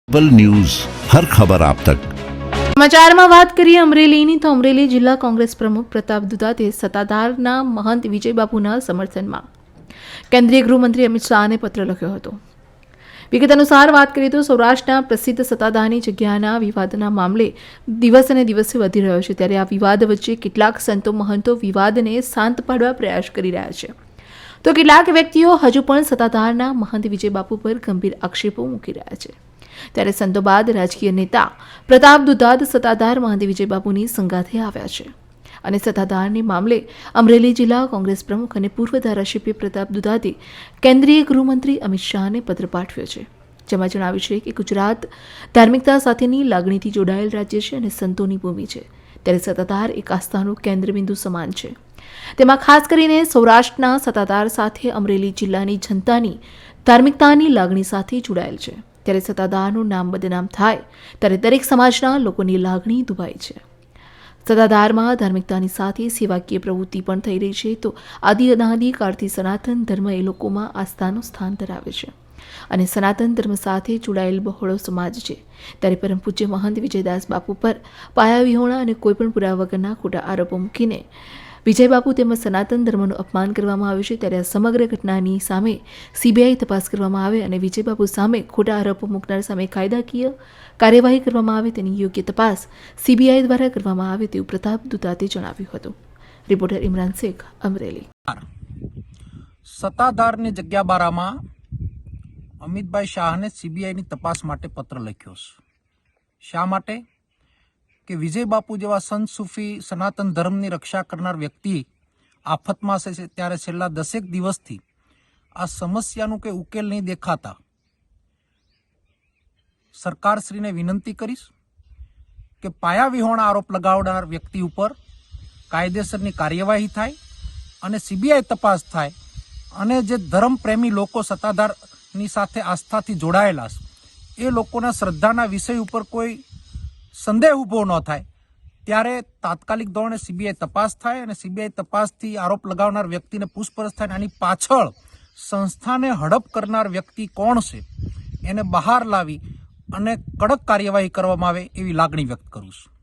News हर खबर आप तक। સમાચારમાં વાત કરીએ અમરેલીની તો અમરેલી જિલ્લા કોંગ્રેસ પ્રમુખ પ્રતાપ દુધાતે સત્તાધારના મહંત વિજયબાપુના સમર્થનમાં કેન્દ્રીય ગૃહમંત્રી અમિત શાહને પત્ર લખ્યો હતો। વિગત અનુસાર વાત કરીએ તો સૌરાષ્ટ્રના પ્રસિદ્ધ સત્તાધારની જગ્યાના વિવાદના મામલે દિવસે ને દિવસે વધી રહ્યો છે, ત્યારે આ વિવાદ વચ્ચે કેટલાક સંતો મહંતો વિવાદને શાંત પાડવા પ્રયાસ કરી રહ્યા છે, તો કેટલાક વ્યક્તિઓ હજુ પણ સત્તાધારના મહંત વિજયબાપુ પર ગંભીર આક્ષેપો મૂકી રહ્યા છે। ત્યારે સંતો બાદ રાજકીય નેતા પ્રતાપ દુધાત સત્તાધાર મહંત વિજયબાપુની સંગાથે આવ્યા છે અને સત્તાધારની મામલે અમરેલી જિલ્લા કોંગ્રેસ પ્રમુખ અને પૂર્વ ધારાસભ્ય પ્રતાપ દુધાતે કેન્દ્રીય ગૃહમંત્રી અમિત શાહને પત્ર પાઠવ્યો છે, જેમાં જણાવ્યું છે કે ગુજરાત ધાર્મિકતા સાથેની લાગણીથી જોડાયેલ રાજ્ય છે અને સંતોની ભૂમિ છે, ત્યારે સત્તાધાર એક આસ્થાનું કેન્દ્રબિંદુ સમાન છે। તેમાં ખાસ કરીને સૌરાષ્ટ્રના સત્તાધાર સાથે અમરેલી જિલ્લાની જનતાની ધાર્મિકતાની લાગણી સાથે જોડાયેલ છે, ત્યારે સત્તાધારનું નામ બદનામ થાય ત્યારે દરેક સમાજના લોકોની લાગણી દુભાય છે। સત્તાધારમાં ધાર્મિકતાની સાથે સેવાકીય પ્રવૃત્તિ પણ થઈ રહી છે, તો આદિ અનાદિ કાળથી સનાતન ધર્મ એ લોકોમાં આસ્થાનું સ્થાન ધરાવે છે અને સનાતન ધર્મ સાથે જોડાયેલ બહોળો સમાજ છે। ત્યારે પરમ પૂજ્ય મહંત વિજયદાસ બાપુ પર પાયાવિહોણા અને કોઈપણ પુરાવા વગરના ખોટા આરોપો મૂકીને વિજયબાપુ તેમજ સનાતન ધર્મનું અપમાન કરવામાં આવ્યું છે, ત્યારે આ સમગ્ર ઘટનાની સામે સીબીઆઈ તપાસ કરવામાં આવે અને વિજયબાપુ સામે ખોટા આરોપો મૂકનાર સામે કાયદાકીય કાર્યવાહી કરવામાં આવે તેની યોગ્ય તપાસ સીબીઆઈ દ્વારા કરવામાં આવે તેવું પ્રતાપ દુધાતે જણાવ્યું હતું। રિપોર્ટર ઇમરાન શેખ, અમરેલી। સત્તાધારની જગ્યા બારામાં અમિતભાઈ શાહને સીબીઆઈની તપાસ માટે પત્ર લખ્યો છે। શા માટે? કે વિજયબાપુ જેવા સંત સૂફી સનાતન ધર્મની રક્ષા કરનાર વ્યક્તિ આફતમાં છે, ત્યારે છેલ્લા 10 દિવસથી આ સમસ્યાનું કંઈ ઉકેલ નહીં દેખાતા સરકારશ્રીને વિનંતી કરીશ કે પાયાવિહોણા આરોપ લગાવનાર વ્યક્તિ ઉપર કાયદેસરની કાર્યવાહી થાય અને સીબીઆઈ તપાસ થાય અને જે ધર્મપ્રેમી લોકો સત્તાધારની સાથે આસ્થાથી જોડાયેલા છે એ લોકોના શ્રદ્ધાના વિષય ઉપર કોઈ સંદેહ ઊભો ન થાય, ત્યારે તાત્કાલિક ધોરણે સીબીઆઈ તપાસ થાય અને સીબીઆઈ તપાસથી આરોપ લગાવનાર વ્યક્તિને પૂછપરછ થાય અને આની પાછળ સંસ્થાને હડપ કરનાર વ્યક્તિ કોણ છે એને બહાર લાવી અને કડક કાર્યવાહી કરવામાં આવે એવી લાગણી વ્યક્ત કરું છું।